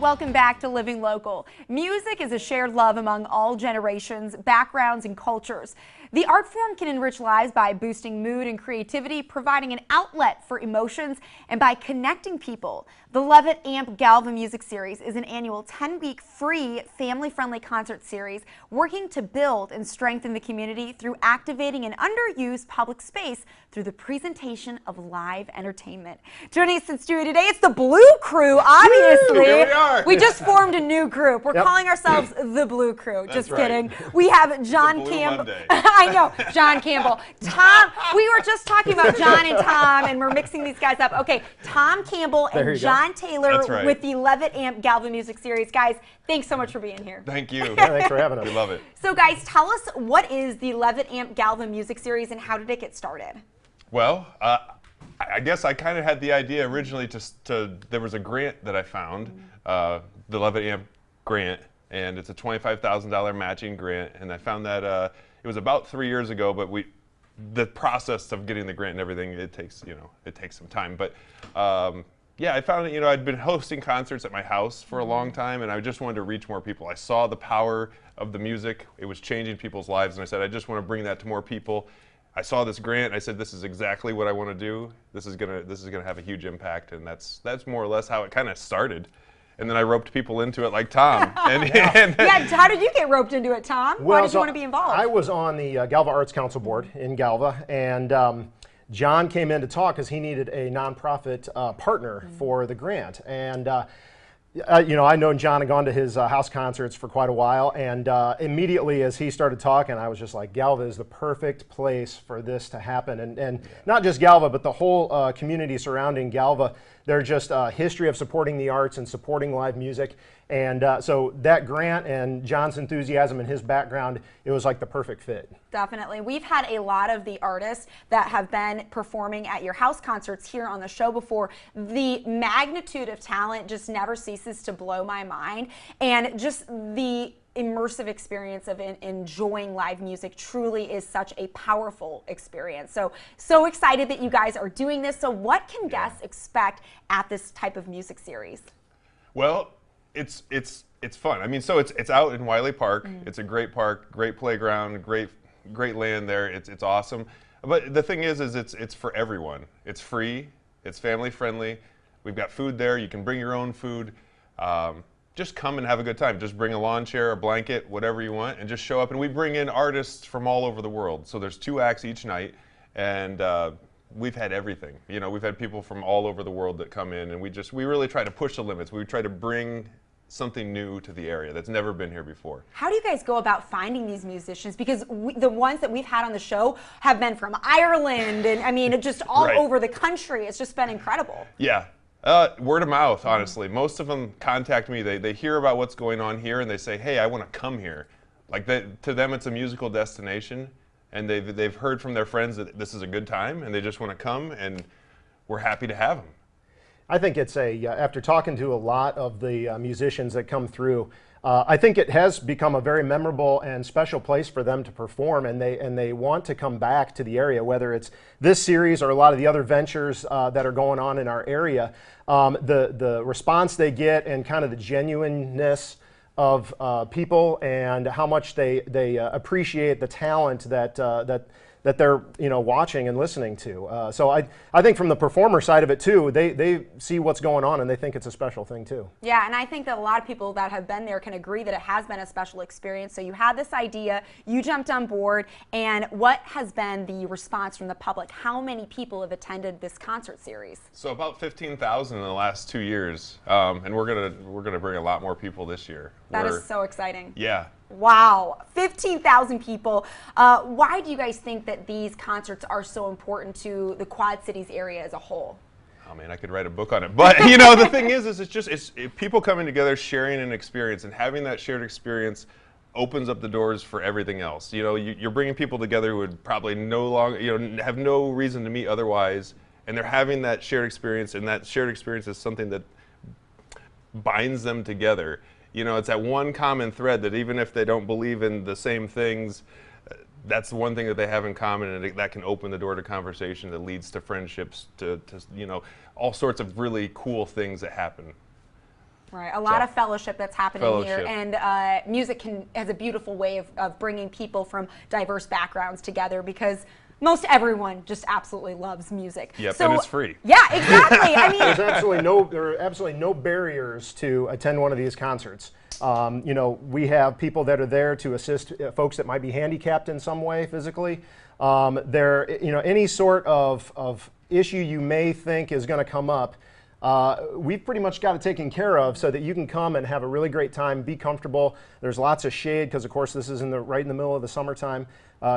Welcome back to Living Local. Music is a shared love among all generations, backgrounds, and cultures. The art form can enrich lives by boosting mood and creativity, providing an outlet for emotions, and by connecting people. The Levitt AMP Galva Music Series is an annual 10-week free, family-friendly concert series working to build and strengthen the community through activating an underused public space through the presentation of live entertainment. Joining us in studio today, it's the Blue Crew, obviously. Here we are. We just formed a new group. We're calling ourselves the Blue Crew. Just kidding. We have John Campbell. I know, John Campbell. Tom, we were just talking about John and Tom, and we're mixing these guys up. Okay, Tom Campbell and John Taylor with the Levitt AMP Galva Music Series. Guys, thanks so much for being here. Thank you. Yeah, thanks for having us. We love it. So guys, tell us, what is the Levitt AMP Galva Music Series and how did it get started? Well, I guess I kind of had the idea originally there was a grant that I found, the Levitt AMP grant, and it's a $25,000 matching grant, and I found that it was about 3 years ago, but the process of getting the grant and everything, it takes some time. But yeah, I found it, I'd been hosting concerts at my house for a long time, and I just wanted to reach more people. I saw the power of the music. It was changing people's lives, and I said, I just want to bring that to more people. I saw this grant, and I said, this is exactly what I want to do. This is gonna have a huge impact, and that's more or less how it kind of started. And then I roped people into it like Tom. Yeah, how did you get roped into it, Tom? Why did you want to be involved? I was on the Galva Arts Council board in Galva, and John came in to talk because he needed a nonprofit partner for the grant. And I'd known John and gone to his house concerts for quite a while, and immediately as he started talking, I was just like, Galva is the perfect place for this to happen. And not just Galva, but the whole community surrounding Galva. They're just a history of supporting the arts and supporting live music. And so that grant and John's enthusiasm and his background, it was like the perfect fit. Definitely. We've had a lot of the artists that have been performing at your house concerts here on the show before. The magnitude of talent just never ceases to blow my mind. And just the immersive experience of enjoying live music truly is such a powerful experience. So excited that you guys are doing this. So what can guests expect at this type of music series? Well, it's fun. I mean, so it's out in Wiley Park. It's a great park, great playground, great land there. It's awesome. But the thing is it's for everyone. It's free. It's family friendly. We've got food there. You can bring your own food. Just come and have a good time. Just bring a lawn chair, a blanket, whatever you want, and just show up. And we bring in artists from all over the world. So there's 2 acts each night, and we've had everything. We've had people from all over the world that come in, and we really try to push the limits. We try to bring something new to the area that's never been here before. How do you guys go about finding these musicians? Because the ones that we've had on the show have been from Ireland, and I mean, just all over the country. It's just been incredible. Yeah. Word of mouth, honestly. Most of them contact me. They hear about what's going on here, and they say, hey, I want to come here. Like to them, it's a musical destination, and they've heard from their friends that this is a good time, and they just want to come, and we're happy to have them. I think it's after talking to a lot of the musicians that come through, I think it has become a very memorable and special place for them to perform, and they want to come back to the area, whether it's this series or a lot of the other ventures that are going on in our area. The response they get and kind of the genuineness of people and how much they appreciate the talent that they're watching and listening to. So I think from the performer side of it too, they see what's going on and they think it's a special thing too. Yeah, and I think that a lot of people that have been there can agree that it has been a special experience. So you had this idea, you jumped on board, and what has been the response from the public? How many people have attended this concert series? So about 15,000 in the last 2 years, and we're gonna bring a lot more people this year. That is so exciting. Yeah. Wow, 15,000 people. Why do you guys think that these concerts are so important to the Quad Cities area as a whole? Oh man, I could write a book on it. But the thing is it's people coming together, sharing an experience, and having that shared experience opens up the doors for everything else. You're bringing people together who would probably no longer, have no reason to meet otherwise, and they're having that shared experience, and that shared experience is something that binds them together. It's that one common thread that even if they don't believe in the same things, that's the one thing that they have in common, and that can open the door to conversation that leads to friendships, to all sorts of really cool things that happen. Right, a lot of fellowship that's happening here, and music has a beautiful way of bringing people from diverse backgrounds together, because most everyone just absolutely loves music. Yep, so, and it's free. Yeah, exactly. I mean, there are absolutely no barriers to attend one of these concerts. You know, we have people that are there to assist folks that might be handicapped in some way physically. You know, any sort of issue you may think is going to come up, we've pretty much got it taken care of so that you can come and have a really great time, be comfortable. There's lots of shade because, of course, this is right in the middle of the summertime.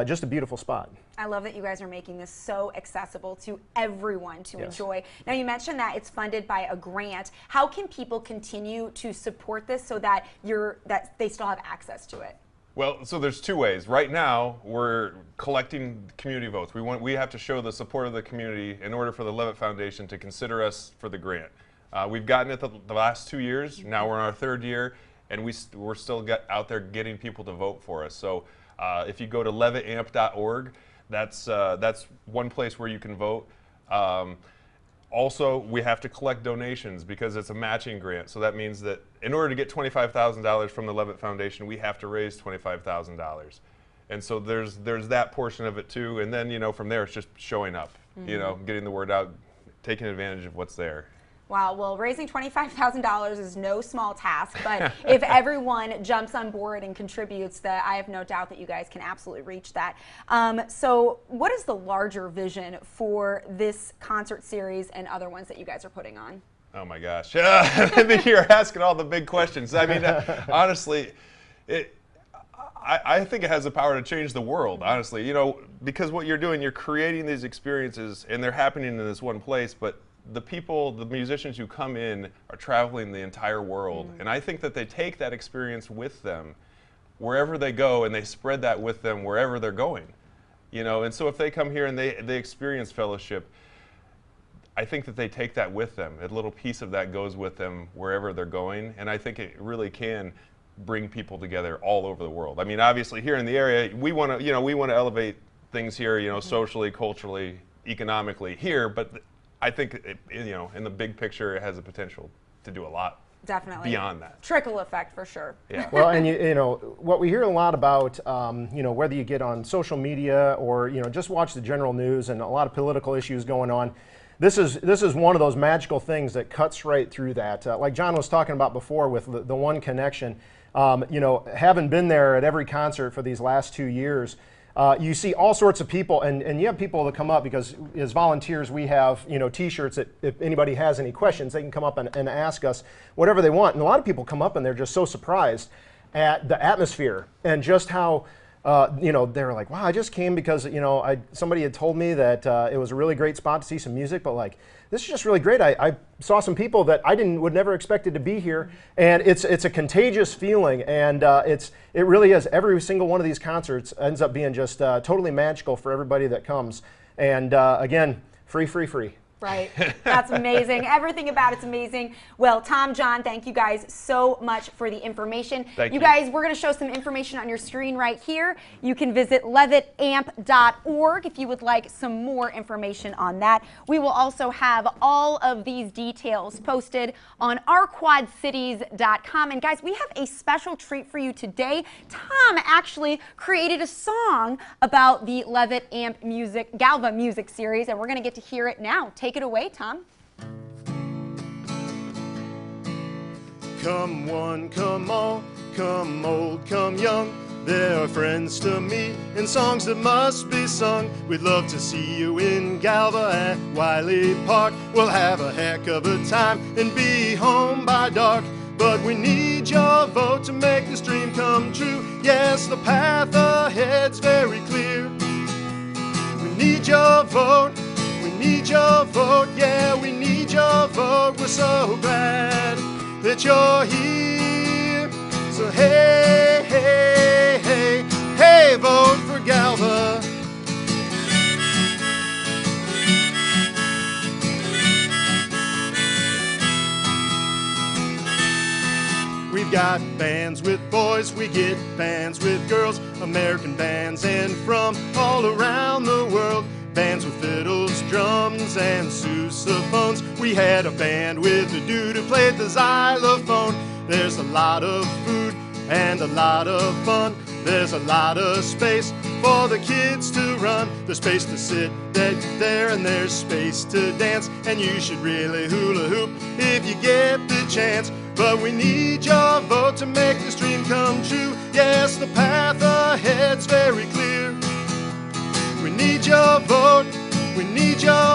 Just a beautiful spot. I love that you guys are making this so accessible to everyone to enjoy. Now, you mentioned that it's funded by a grant. How can people continue to support this so that they still have access to it? Well, so there's two ways. Right now, we're collecting community votes. We have to show the support of the community in order for the Levitt Foundation to consider us for the grant. We've gotten it the last 2 years. Now we're in our 3rd year, and we're still out there getting people to vote for us. So if you go to levitamp.org, that's one place where you can vote. Also, we have to collect donations because it's a matching grant. So that means that in order to get $25,000 from the Levitt Foundation, we have to raise $25,000. And so there's that portion of it too. And then, you know, from there it's just showing up, you know, getting the word out, taking advantage of what's there. Wow, well, raising $25,000 is no small task, but if everyone jumps on board and contributes, I have no doubt that you guys can absolutely reach that. So what is the larger vision for this concert series and other ones that you guys are putting on? Oh my gosh, you're asking all the big questions. I mean, honestly, I think it has the power to change the world, honestly. You know, because what you're doing, you're creating these experiences and they're happening in this one place, but the musicians who come in are traveling the entire world. And I think that they take that experience with them wherever they go, and they spread that with them wherever they're going. You know, and so if they come here and they experience fellowship, I think that they take that with them. A little piece of that goes with them wherever they're going, and I think it really can bring people together all over the world. I mean, obviously here in the area, we want to elevate things here, you know, socially, culturally, economically here, but I think you know, in the big picture, it has the potential to do a lot. Definitely. Beyond that. Trickle effect for sure. Yeah. Well, and you know, what we hear a lot about, you know, whether you get on social media or, you know, just watch the general news and a lot of political issues going on, this is one of those magical things that cuts right through that. Like John was talking about before with the one connection, you know, having been there at every concert for these last 2 years, you see all sorts of people, and you have people that come up because as volunteers we have, you know, t-shirts that if anybody has any questions, they can come up and ask us whatever they want. And a lot of people come up and they're just so surprised at the atmosphere and just how, you know, they're like, wow, I just came because, you know, somebody had told me that it was a really great spot to see some music, but like, this is just really great. I saw some people that I would never expected to be here, and it's a contagious feeling, and it really is. Every single one of these concerts ends up being just totally magical for everybody that comes, and again, free. Right. That's amazing. Everything about it's amazing. Well, Tom, John, thank you guys so much for the information. Thank you. Guys, we're going to show some information on your screen right here. You can visit levitamp.org if you would like some more information on that. We will also have all of these details posted on ourquadcities.com. And guys, we have a special treat for you today. Tom actually created a song about the Levitt AMP Galva music series, and we're going to get to hear it now. Take it away, Tom. Come one, come all, come old, come young. There are friends to meet and songs that must be sung. We'd love to see you in Galva at Wiley Park. We'll have a heck of a time and be home by dark. But we need your vote to make this dream come true. Yes, the path ahead's very clear. We need your vote. We need your vote, yeah, we need your vote. We're so glad that you're here. So hey, hey, hey, hey, vote for Galva. We've got bands with boys, we get bands with girls, American bands and from all around the world. bands with fiddles, drums, and sousaphones. We had a band with a dude who played the xylophone. There's a lot of food and a lot of fun. There's a lot of space for the kids to run. There's space to sit there and there's space to dance. And you should really hula hoop if you get the chance. But we need your vote to make this dream come true. Yes, the path ahead's very clear. We need your vote, we need your